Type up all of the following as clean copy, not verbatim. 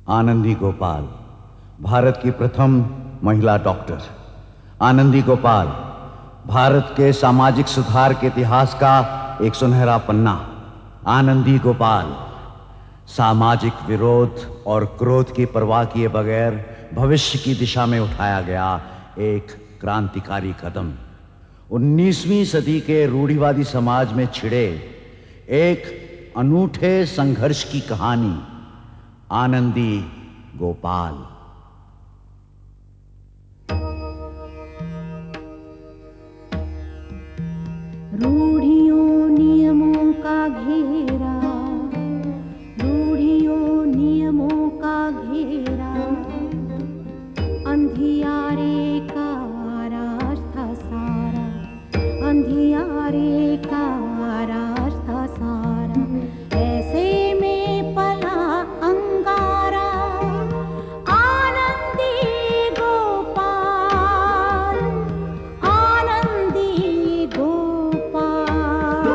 आनंदी गोपाल, भारत की प्रथम महिला डॉक्टर। आनंदी गोपाल भारत के सामाजिक सुधार के इतिहास का एक सुनहरा पन्ना। आनंदी गोपाल सामाजिक विरोध और क्रोध की परवाह किए बगैर भविष्य की दिशा में उठाया गया एक क्रांतिकारी कदम। 19वीं सदी के रूढ़िवादी समाज में छिड़े एक अनूठे संघर्ष की कहानी, आनंदी गोपाल। रूढ़ियों नियमों का घेरा, रूढ़ियों नियमों का घेरा, अंधियारे का रास्ता सारा, अंधियारे का रास्ता सारा, ऐसे में पला अंगारा, आनंदी गोपाल, आनंदी गोपाल।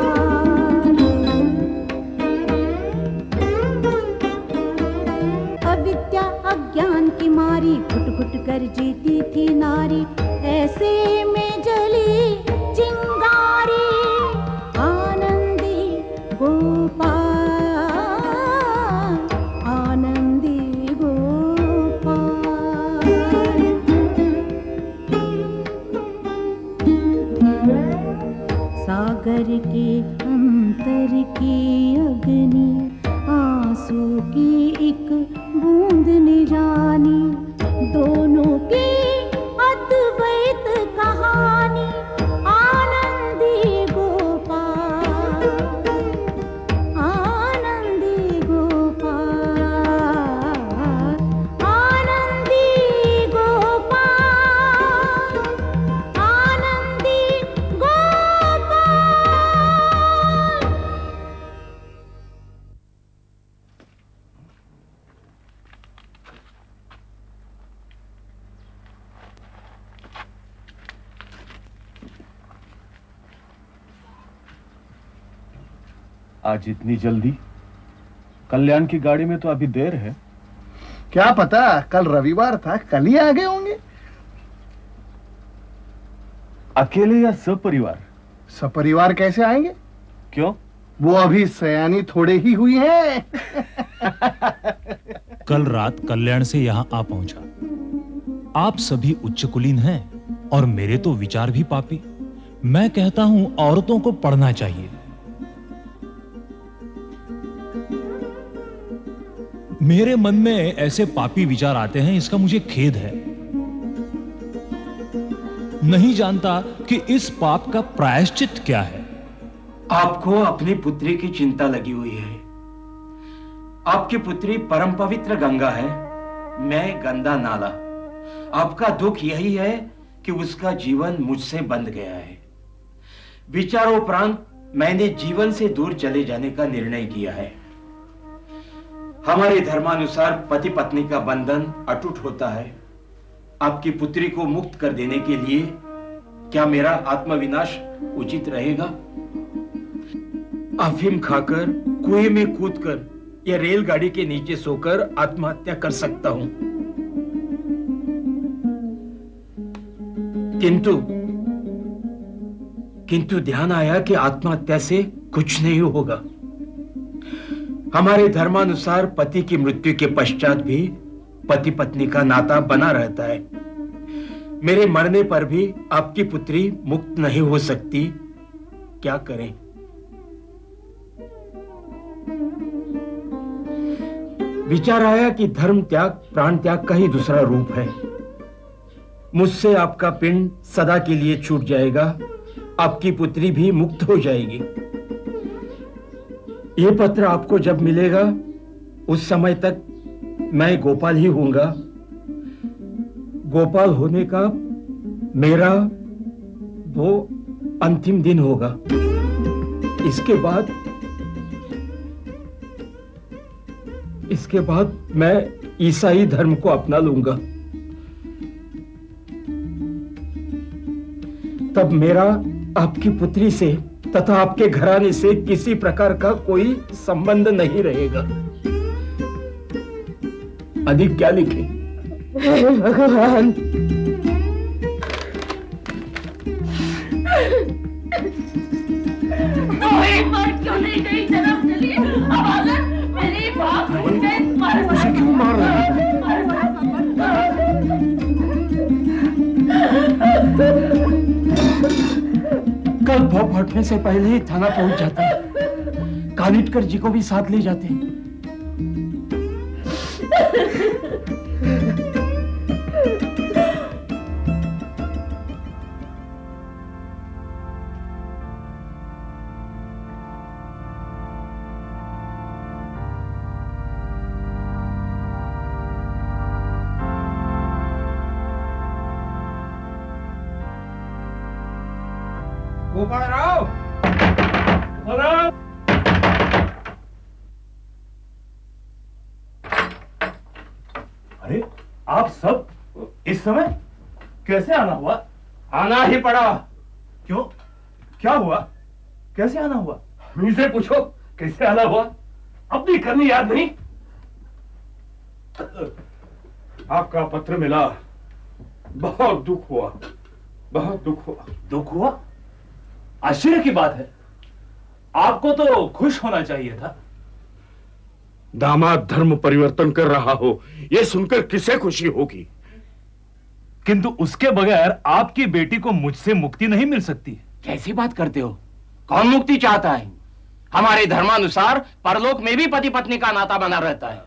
अविद्या अज्ञान की मारी घुट घुट कर जीती थी नारी, ऐसे में जली चिंगारी, आनंदी गोपाल, आनंदी गोपाल। सागर के अंतर की अग्नि, आंसू की एक बूंद ने जानी, दोनों की अद्वैत कहानी, आनंदी गोपाल, आनंदी गोपाल, आनंदी गोपाल, आनंदी गोपाल। आज इतनी जल्दी? कल्याण की गाड़ी में तो अभी देर है। क्या पता, कल रविवार था, कल ही आ गए होंगे। अकेले या सपरिवार? सपरिवार कैसे आएंगे? क्यों? वो अभी सयानी थोड़े ही हुई है। कल रात कल्याण से यहाँ आ पहुंचा। आप सभी उच्च कुलीन हैं और मेरे तो विचार भी पापी। मैं कहता हूं औरतों को पढ़ना चाहिए। मेरे मन में ऐसे पापी विचार आते हैं, इसका मुझे खेद है। नहीं जानता कि इस पाप का प्रायश्चित क्या है। आपको अपनी पुत्री की चिंता लगी हुई है। आपकी पुत्री परम पवित्र गंगा है, मैं गंदा नाला। आपका दुख यही है कि उसका जीवन मुझसे बंध गया है। विचारोपरांत मैंने जीवन से दूर चले जाने का निर्णय किया है। हमारे धर्मानुसार पति पत्नी का बंधन अटूट होता है। आपकी पुत्री को मुक्त कर देने के लिए क्या मेरा आत्मविनाश उचित रहेगा? अफीम खाकर, कुएं में कूदकर या रेलगाड़ी के नीचे सोकर आत्महत्या कर सकता हूं, किंतु ध्यान आया कि आत्महत्या से कुछ नहीं होगा। हमारे धर्मानुसार पति की मृत्यु के पश्चात भी पति पत्नी का नाता बना रहता है। मेरे मरने पर भी आपकी पुत्री मुक्त नहीं हो सकती। क्या करें? विचार आया कि धर्म त्याग प्राण त्याग का ही दूसरा रूप है। मुझसे आपका पिंड सदा के लिए छूट जाएगा, आपकी पुत्री भी मुक्त हो जाएगी। यह पत्र आपको जब मिलेगा उस समय तक मैं गोपाल ही होऊंगा। गोपाल होने का मेरा वो अंतिम दिन होगा। इसके बाद मैं ईसाई धर्म को अपना लूंगा। तब मेरा आपकी पुत्री से तथा आपके घराने से किसी प्रकार का कोई संबंध नहीं रहेगा। अधिक क्या लिखे? भगवान, एक बार क्यों नहीं गई जन्म चली? अब अगर मेरी बात उसे क्यों मार रही है? कल भौ फटने से पहले ही थाना पहुंच जाते, कानिटकर जी को भी साथ ले जाते। गोपालराव, अरे आप सब इस समय कैसे आना हुआ? आना ही पड़ा। क्यों, क्या हुआ? कैसे आना हुआ? मुझसे पूछो कैसे आना हुआ? अपनी करनी याद नहीं? आपका पत्र मिला, बहुत दुख हुआ, बहुत दुख हुआ। दुख हुआ? आश्चर्य की बात है, आपको तो खुश होना चाहिए था। दामाद धर्म परिवर्तन कर रहा हो, यह सुनकर किसे खुशी होगी? किंतु उसके बगैर आपकी बेटी को मुझसे मुक्ति नहीं मिल सकती। कैसी बात करते हो? कौन मुक्ति चाहता है? हमारे धर्मानुसार परलोक में भी पति पत्नी का नाता बना रहता है।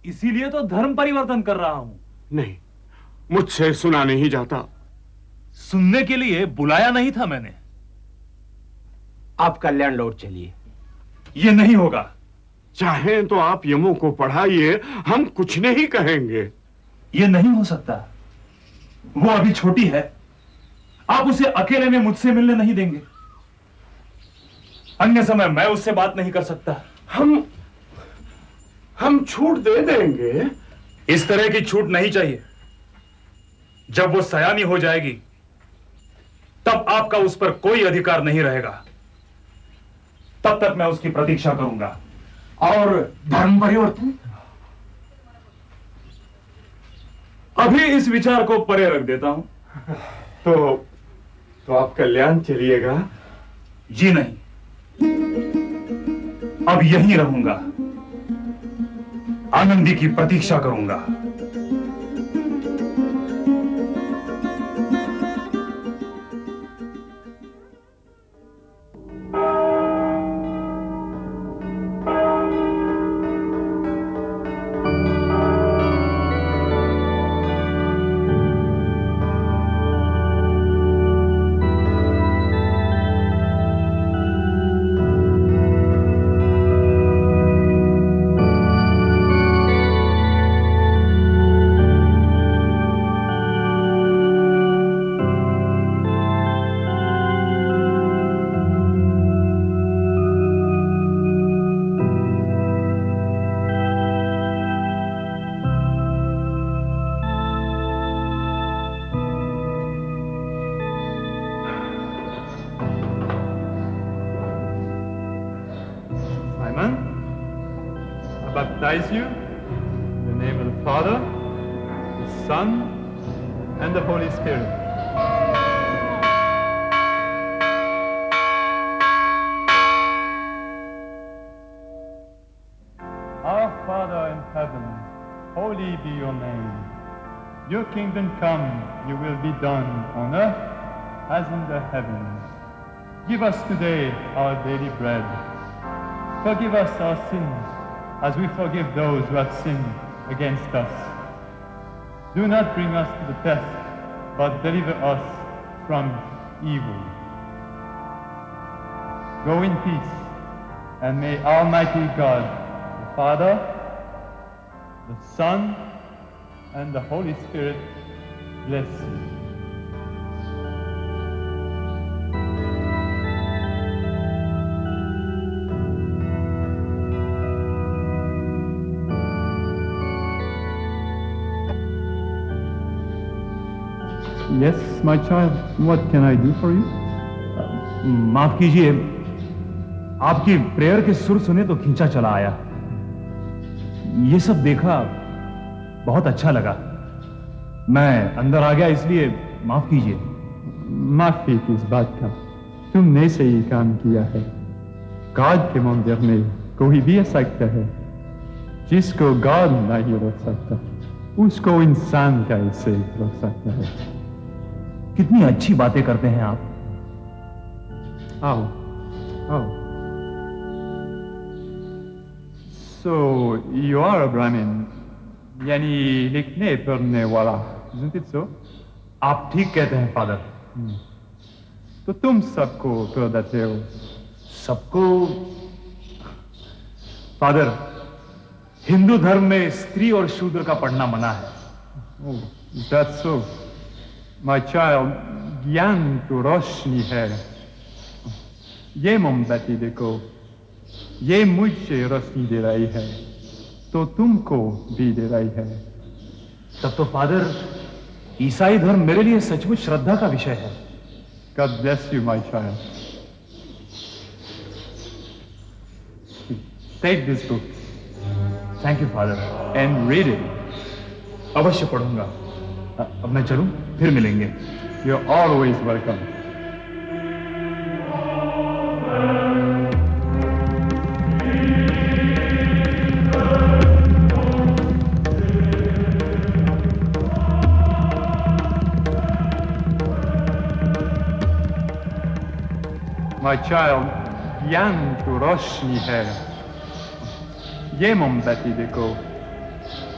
इसीलिए तो धर्म परिवर्तन कर रहा हूं। नहीं, मुझसे सुना नहीं जाता। सुनने के लिए बुलाया नहीं था मैंने। आप कल्याण लौट चलिए। यह नहीं होगा। चाहें तो आप यमों को पढ़ाइए, हम कुछ नहीं कहेंगे। यह नहीं हो सकता। वो अभी छोटी है, आप उसे अकेले में मुझसे मिलने नहीं देंगे। अन्य समय मैं उससे बात नहीं कर सकता। हम छूट दे देंगे। इस तरह की छूट नहीं चाहिए। जब वो सयानी हो जाएगी तब आपका उस पर कोई अधिकार नहीं रहेगा। तब तक मैं उसकी प्रतीक्षा करूंगा। और धर्म परिवर्तन? अभी इस विचार को परे रख देता हूं। तो आप कल्याण चलिएगा? जी नहीं, अब यहीं रहूंगा, आनंदी की प्रतीक्षा करूंगा। Baptize you in the name of the Father, the Son, and the Holy Spirit. Our Father in heaven, holy be your name. Your kingdom come, your will be done on earth as in the heavens. Give us today our daily bread. Forgive us our sins, as we forgive those who have sinned against us. Do not bring us to the test, but deliver us from evil. Go in peace, and may Almighty God, the Father, the Son, and the Holy Spirit bless you. Yes, my child, what can I do for you? माफ कीजिए, आपकी prayer के सुर सुने तो खींचा चला आया। ये सब देखा बहुत अच्छा लगा। मैं अंदर आ गया, इसलिए माफ कीजिए। माफी किस बात का? तुमने सही काम किया है। गॉड के मंदिर में कोई भी आ सकता है। जिसको गॉड नहीं रोक सकता, उसको इंसान कैसे रोक सकता है? कितनी अच्छी बातें करते हैं आप। आओ, आओ। So, you are a Brahmin, यानी लिखने पढ़ने वाला, isn't it so? आप ठीक कहते हैं फादर। तो तुम सबको कर देते हो। सबको? फादर, हिंदू धर्म में स्त्री और शूद्र का पढ़ना मना है। Oh, that's so. My child, ज्ञान तो रोशनी है। ये मोमबत्ती देखो, ये मुझे रोशनी दे रही है, तो तुमको भी दे रही है। तब तो फादर, ईसाई धर्म मेरे लिए सचमुच श्रद्धा का विषय है। God bless you, my child. Take this book thank you father. and read it. अवश्य पढ़ूंगा। अब मैं चलूं, फिर मिलेंगे। You're always welcome. My child, ज्ञान तो रोशनी है। ये मोमबत्ती देखो,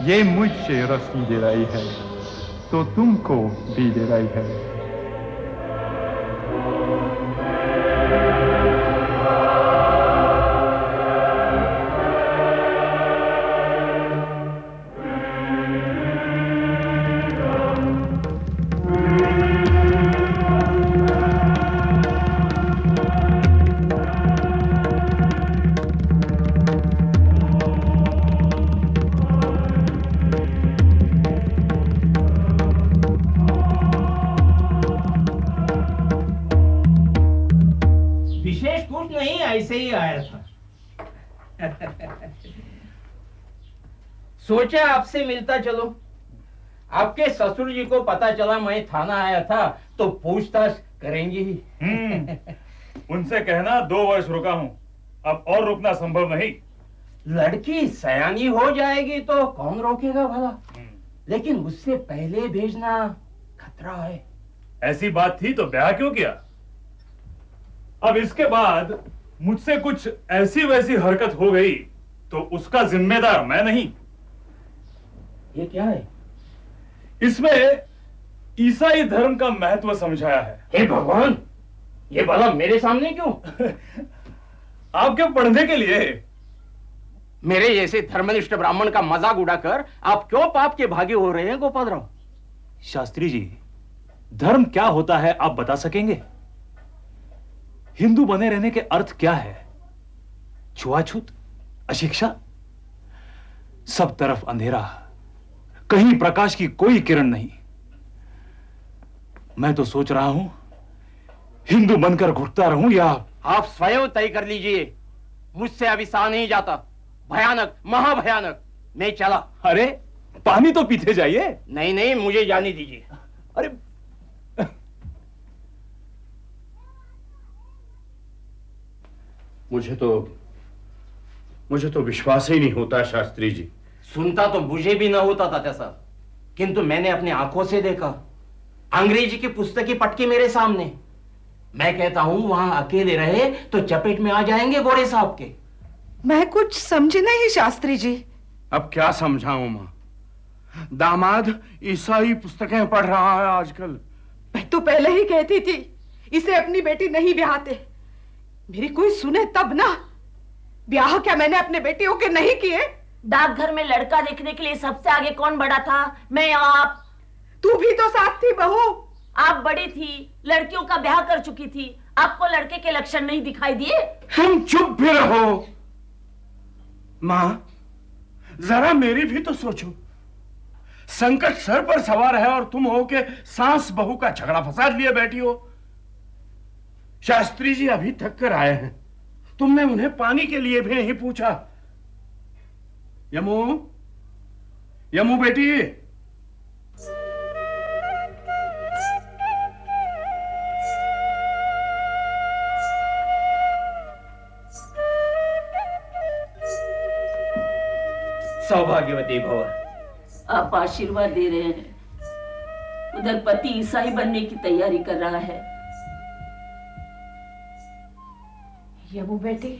ये मुझे रोशनी दे रही है, तो तुमको भी दे रही है। विशेष कुछ नहीं, ऐसे ही आया था। सोचा आपसे मिलता चलो। आपके ससुर जी को पता चला मैं थाना आया था तो पूछताछ करेंगे ही। उनसे कहना 2 वर्ष रुका हूं, अब और रुकना संभव नहीं। लड़की सयानी हो जाएगी तो कौन रोकेगा भला, लेकिन उससे पहले भेजना खतरा है। ऐसी बात थी तो ब्याह क्यों किया? अब इसके बाद मुझसे कुछ ऐसी वैसी हरकत हो गई तो उसका जिम्मेदार मैं नहीं। ये क्या है? इसमें ईसाई धर्म का महत्व समझाया है। हे भगवान, ये भला मेरे सामने क्यों? आपके पढ़ने के लिए। मेरे जैसे धर्मनिष्ठ ब्राह्मण का मजाक उड़ाकर आप क्यों पाप के भागी हो रहे हैं गोपाल राव? शास्त्री जी, धर्म क्या होता है आप बता सकेंगे? हिंदू बने रहने के अर्थ क्या है? छुआछूत, अशिक्षा, सब तरफ अंधेरा, कहीं प्रकाश की कोई किरण नहीं। मैं तो सोच रहा हूं हिंदू बनकर घुटता रहूं या। आप स्वयं तय कर लीजिए, मुझसे अभी सहा नहीं जाता। भयानक, महाभयानक। मैं चला। अरे पानी तो पीते जाइए। नहीं नहीं, मुझे जाने दीजिए। अरे मुझे तो विश्वास ही नहीं होता शास्त्री जी। सुनता तो मुझे भी न होता तात्या साहब, किंतु मैंने अपनी आंखों से देखा। अंग्रेजी की पुस्तक की पटकी मेरे सामने। मैं कहता हूं वहां अकेले रहे तो चपेट में आ जाएंगे गोरे साहब के। मैं कुछ समझी नहीं शास्त्री जी। अब क्या समझाऊं मां? दामाद ईसाई पुस्तकें पढ़ रहा है आजकल। मैं तो पहले ही कहती थी इसे अपनी बेटी नहीं ब्याहते। मेरी कोई सुने तब ना। ब्याह क्या मैंने अपने बेटियों के नहीं किए? डाकघर में लड़का देखने के लिए सबसे आगे कौन बड़ा था? मैं, आप। तू भी तो साथ थी बहू। आप बड़ी थी, लड़कियों का ब्याह कर चुकी थी, आपको लड़के के लक्षण नहीं दिखाई दिए? तुम चुप भी रहो। मां, जरा मेरी भी तो सोचो। संकट सर पर सवार है और तुम हो के सास बहू का झगड़ा फसाद लिए बैठी हो। शास्त्री जी अभी थक कर आए हैं, तुमने उन्हें पानी के लिए भी नहीं पूछा। यमो, यमू बेटी, सौभाग्यवती भव। आप आशीर्वाद दे रहे हैं, उधर पति ईसाई बनने की तैयारी कर रहा है। यमू बेटी,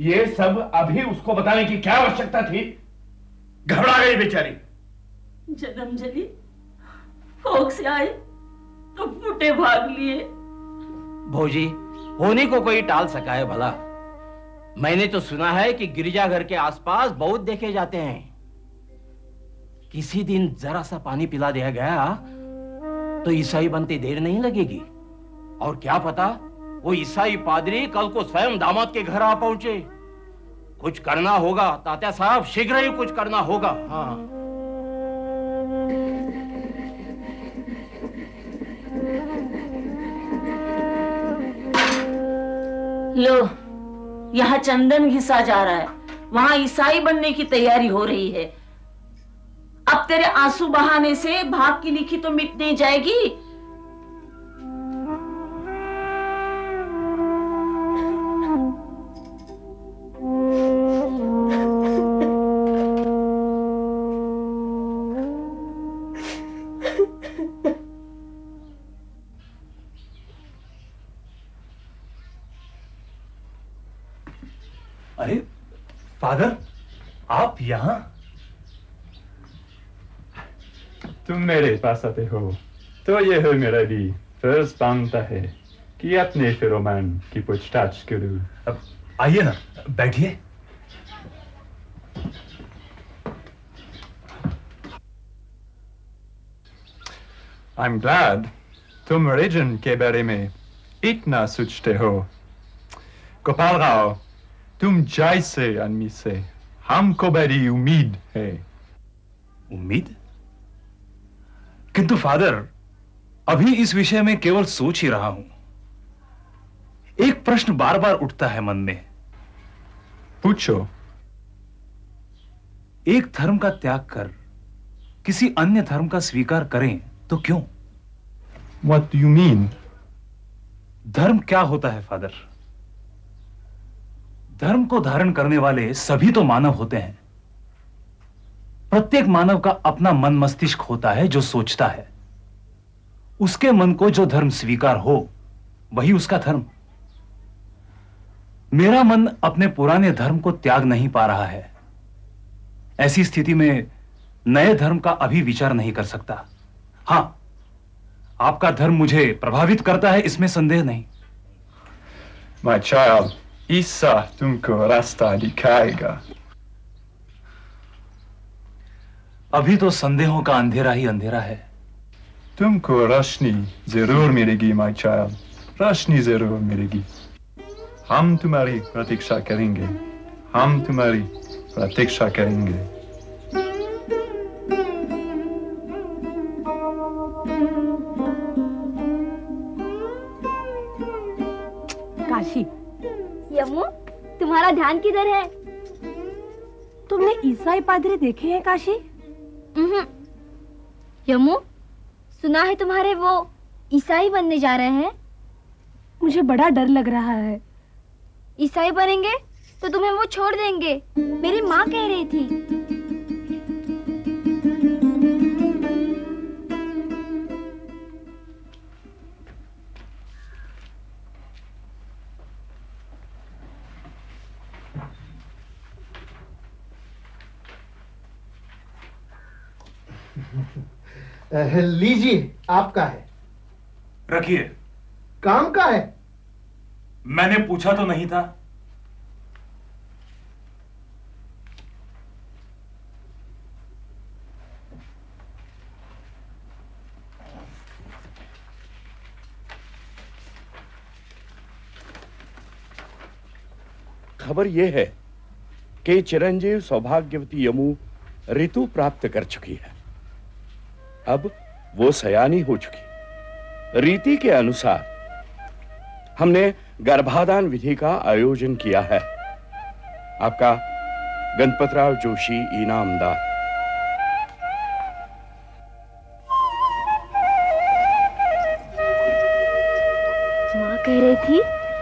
ये सब अभी उसको बताने की क्या आवश्यकता थी? घबरा गई बेचारी। जन्म जली होक से आए तो फूटे भाग लिए। भौजी, होने को कोई टाल सका है भला? मैंने तो सुना है कि गिरजाघर के आसपास बहुत देखे जाते हैं। किसी दिन जरा सा पानी पिला दिया गया तो ईसाई बनते देर नहीं लगेगी। और क्या पता वो ईसाई पादरी कल को स्वयं दामाद के घर आ पहुंचे। कुछ करना होगा तात्या साहब, शीघ्र ही कुछ करना होगा। हाँ, लो, यहाँ चंदन घिसा जा रहा है, वहां ईसाई बनने की तैयारी हो रही है। अब तेरे आंसू बहाने से भाग की लिखी तो मिट नहीं जाएगी। अरे फादर, आप यहाँ? तुम मेरे पास आते हो तो यह मेरा भी फर्ज बनता है कि अपने फिरोमैन की पूछताछ करूं। अब आइए ना, बैठिए। I'm glad तुम रिजन के बारे में इतना सोचते हो। गोपाल राव, तुम जैसे आदमी से हमको बड़ी उम्मीद है। उम्मीद? किंतु फादर, अभी इस विषय में केवल सोच ही रहा हूं। एक प्रश्न बार बार उठता है मन में। पूछो। एक धर्म का त्याग कर किसी अन्य धर्म का स्वीकार करें तो क्यों? What do you mean? धर्म क्या होता है फादर? धर्म को धारण करने वाले सभी तो मानव होते हैं। प्रत्येक मानव का अपना मन मस्तिष्क होता है जो सोचता है। उसके मन को जो धर्म स्वीकार हो वही उसका धर्म। मेरा मन अपने पुराने धर्म को त्याग नहीं पा रहा है। ऐसी स्थिति में नए धर्म का अभी विचार नहीं कर सकता। हां, आपका धर्म मुझे प्रभावित करता है, इसमें संदेह नहीं। My child, ईसा तुमको रास्ता दिखाएगा। अभी तो संदेहों का अंधेरा ही अंधेरा है। तुमको रोशनी जरूर मिलेगी my child, रोशनी जरूर मिलेगी। हम तुम्हारी प्रतीक्षा करेंगे, हम तुम्हारी प्रतीक्षा करेंगे। काशी, यमु, तुम्हारा ध्यान किधर है? तुमने ईसाई पादरी देखे हैं काशी? यमु, सुना है तुम्हारे वो ईसाई बनने जा रहे हैं। मुझे बड़ा डर लग रहा है। ईसाई बनेंगे तो तुम्हें वो छोड़ देंगे, मेरी माँ कह रही थी। लीजिए, आपका है। रखिए। काम का है? मैंने पूछा तो नहीं था। खबर यह है कि चिरंजीव सौभाग्यवती यमु ऋतु प्राप्त कर चुकी है। अब वो सयानी हो चुकी। रीति के अनुसार हमने गर्भाधान विधि का आयोजन किया है। आपका गणपतराव जोशी, इनामदार। माँ कह रही थी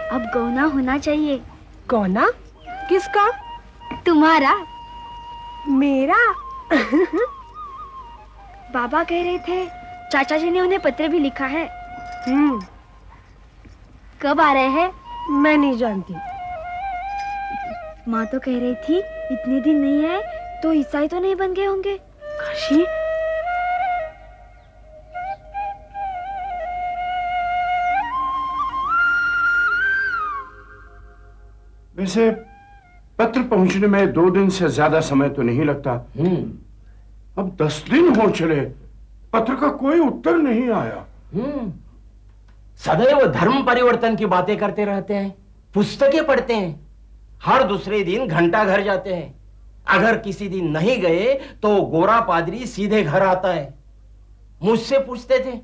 अब गौना होना चाहिए। गौना? किसका? तुम्हारा। मेरा? बाबा कह रहे थे चाचा जी ने उन्हें पत्र भी लिखा है। कब आ रहे हैं? मैं नहीं जानती। माँ तो कह रही थी इतने दिन नहीं आए तो ईसाई तो नहीं बन गए होंगे। काशी, वैसे पत्र पहुंचने में 2 दिन से ज्यादा समय तो नहीं लगता। अब 10 दिन हो चले, पत्र का कोई उत्तर नहीं आया। सदैव धर्म परिवर्तन की बातें करते रहते हैं, पुस्तकें पढ़ते हैं, हर दूसरे दिन घंटा घर जाते हैं। अगर किसी दिन नहीं गए तो गोरा पादरी सीधे घर आता है। मुझसे पूछते थे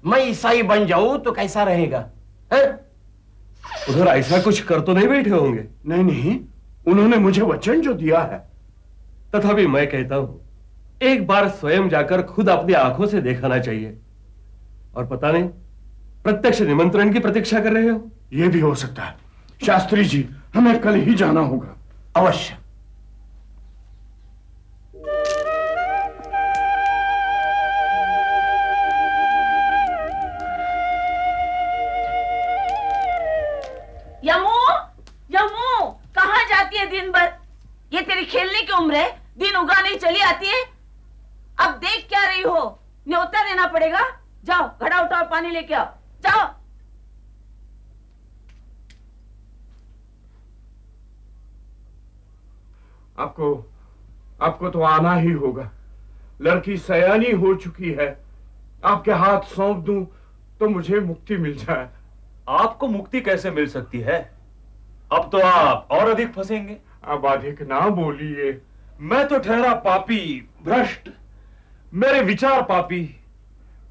मैं ईसाई बन जाऊं तो कैसा रहेगा? उधर ऐसा कुछ कर तो नहीं बैठे होंगे? नहीं नहीं, उन्होंने मुझे वचन जो दिया है। तथापि मैं कहता हूं एक बार स्वयं जाकर खुद अपनी आंखों से दिखाना चाहिए। और पता नहीं प्रत्यक्ष निमंत्रण की प्रतीक्षा कर रहे हो? यह भी हो सकता है। शास्त्री जी, हमें कल ही जाना होगा। अवश्य। यमू, यमू, कहाँ जाती है दिन भर? ये तेरी खेलने की उम्र है, दिन उगाने चली आती है। अब देख क्या रही हो? न्योता देना पड़ेगा। जाओ घड़ा उठाओ, पानी लेके आओ, जाओ। आपको तो आना ही होगा। लड़की सयानी हो चुकी है। आपके हाथ सौंप दूं तो मुझे मुक्ति मिल जाए। आपको मुक्ति कैसे मिल सकती है? अब तो आप और अधिक फंसेंगे। अब अधिक ना बोलिए। मैं तो ठहरा पापी, भ्रष्ट, मेरे विचार पापी,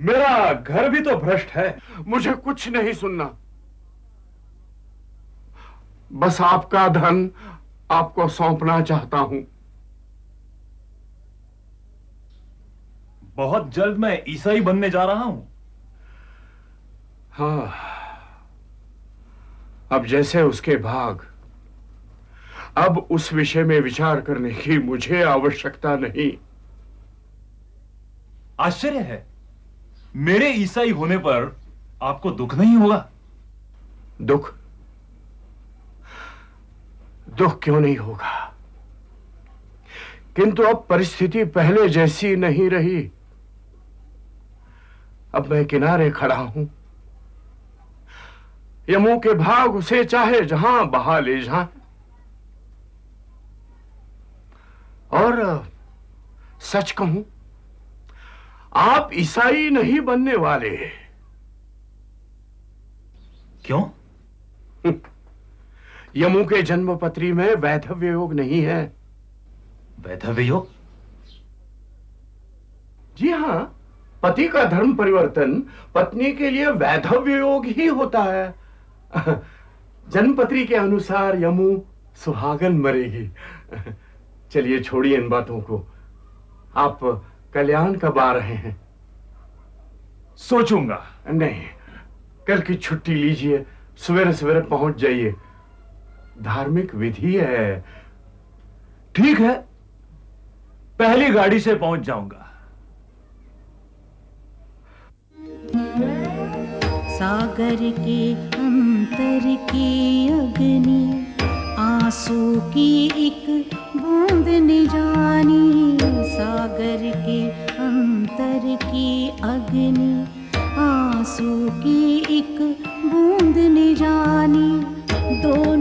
मेरा घर भी तो भ्रष्ट है। मुझे कुछ नहीं सुनना। बस आपका धन आपको सौंपना चाहता हूं। बहुत जल्द मैं ईसाई बनने जा रहा हूं। हाँ, अब जैसे उसके भाग, अब उस विषय में विचार करने की मुझे आवश्यकता नहीं। आश्चर्य है, मेरे ईसाई होने पर आपको दुख नहीं होगा? दुख? दुख क्यों नहीं होगा? किंतु अब परिस्थिति पहले जैसी नहीं रही। अब मैं किनारे खड़ा हूं। यमू के भाग उसे चाहे जहां बहा ले जाए। और सच कहूं, आप ईसाई नहीं बनने वाले। क्यों? यमू के जन्मपत्री में वैधव्य योग नहीं है। वैधव्य योग? जी हां, पति का धर्म परिवर्तन पत्नी के लिए वैधव्य योग ही होता है। जन्मपत्री के अनुसार यमू सुहागन मरेगी। चलिए छोड़िए इन बातों को। आप कल्याण कब आ रहे हैं? सोचूंगा। नहीं, कल की छुट्टी लीजिए, सवेरे सवेरे पहुंच जाइए। धार्मिक विधि है। ठीक है, पहली गाड़ी से पहुंच जाऊंगा। सागर के अंतर की अग्नि, आंसू की एक बूंद न जानी। सागर के अंतर की अग्नि, आंसू की एक बूंद न जानी। दोनों